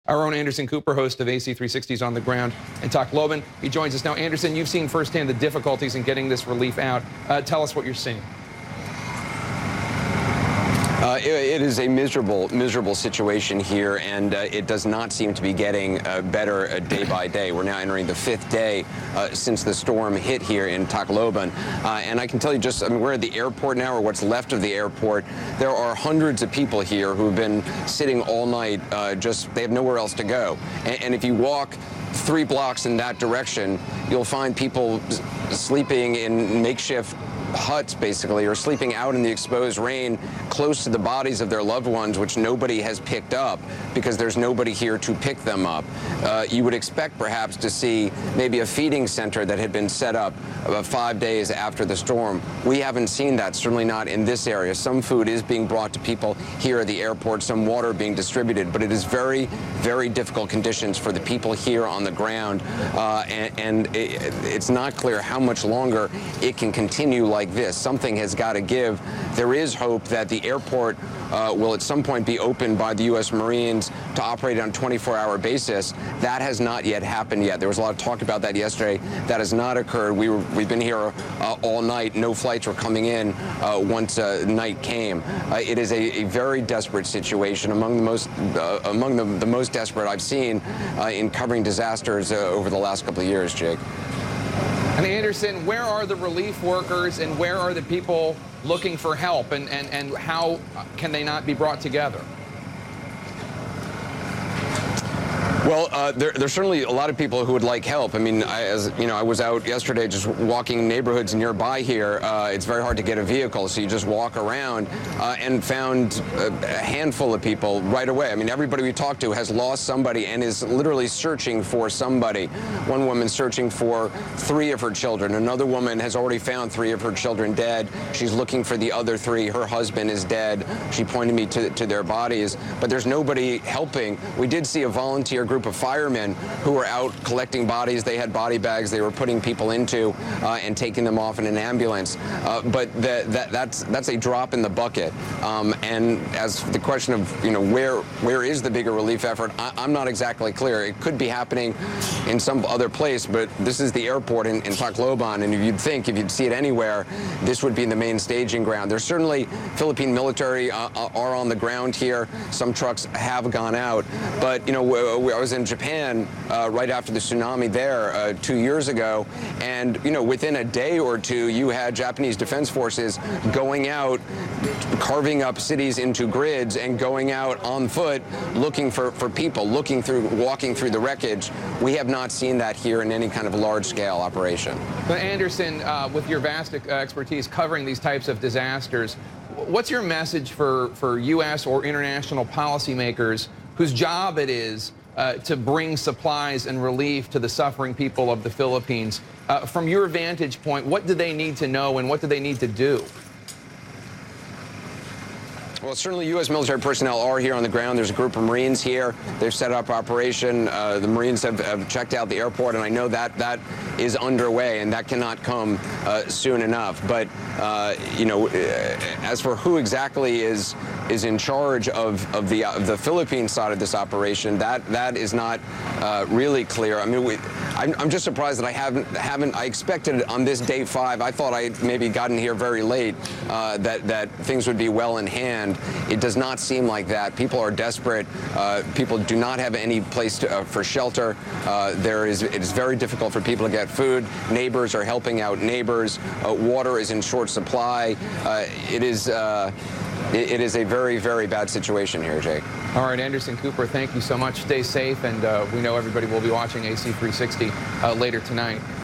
Our own Anderson Cooper, host of AC 360's On the Ground in Tacloban. He joins us now. Anderson, you've seen firsthand the difficulties in getting this relief out. Tell us what you're seeing. It is a miserable situation here, and it does not seem to be getting better day by day. We're now entering the 5th day since the storm hit here in Tacloban. And I can tell you we're at the airport now, or what's left of the airport. There are hundreds of people here who've been sitting all night, they have nowhere else to go. And if you walk 3 blocks in that direction, you'll find people sleeping in makeshift huts, basically, or sleeping out in the exposed rain close to the bodies of their loved ones, which nobody has picked up because there's nobody here to pick them up. You would expect perhaps to see maybe a feeding center that had been set up about 5 days after the storm. We haven't seen that, certainly not in this area. Some food is being brought to people here at the airport, some water being distributed, but it is very, very difficult conditions for the people here on the ground, and it's not clear how much longer it can continue like this. Something has got to give. There is hope that the airport will at some point be opened by the U.S. Marines to operate on a 24-hour basis. That has not yet happened yet. There was a lot of talk about that yesterday. That has not occurred. We've been here all night. No flights were coming in once night came. It is a very desperate situation, among the most desperate I've seen in covering disasters over the last couple of years, Jake. And Anderson, where are the relief workers and where are the people looking for help, and how can they not be brought together? Well, there's certainly a lot of people who would like help. I mean, I was out yesterday just walking neighborhoods nearby here. It's very hard to get a vehicle, so you just walk around and found a handful of people right away. I mean, everybody we talked to has lost somebody and is literally searching for somebody. One woman searching for 3 of her children. Another woman has already found 3 of her children dead. She's looking for the other 3. Her husband is dead. She pointed me to their bodies, but there's nobody helping. We did see a volunteer group of firemen who were out collecting bodies. They had body bags they were putting people into and taking them off in an ambulance. But that's a drop in the bucket. And as for the question of where is the bigger relief effort, I'm not exactly clear. It could be happening in some other place, but this is the airport in Tacloban, and if you'd see it anywhere, this would be the main staging ground. There's certainly Philippine military are on the ground here. Some trucks have gone out, but I was in Japan right after the tsunami there 2 years ago, and within a day or two you had Japanese defense forces going out, carving up cities into grids and going out on foot looking for people, walking through the wreckage. We have not seen that here in any kind of large-scale operation. But Anderson, with your vast expertise covering these types of disasters, what's your message for U.S. or international policymakers whose job it is to bring supplies and relief to the suffering people of the Philippines? From your vantage point, what do they need to know and what do they need to do? Well, certainly U.S. military personnel are here on the ground. There's a group of Marines here. They've set up operation. The Marines have checked out the airport, and I know that is underway, and that cannot come soon enough. But, as for who exactly is in charge of the Philippine side of this operation, that is not really clear. I mean, I'm just surprised that I expected on this day 5, I thought I'd maybe gotten here very late, that things would be well in hand. It does not seem like that. People are desperate. People do not have any place for shelter. It is very difficult for people to get food. Neighbors are helping out neighbors. Water is in short supply. It is a very, very bad situation here, Jake. All right, Anderson Cooper, thank you so much. Stay safe, and we know everybody will be watching AC 360 later tonight.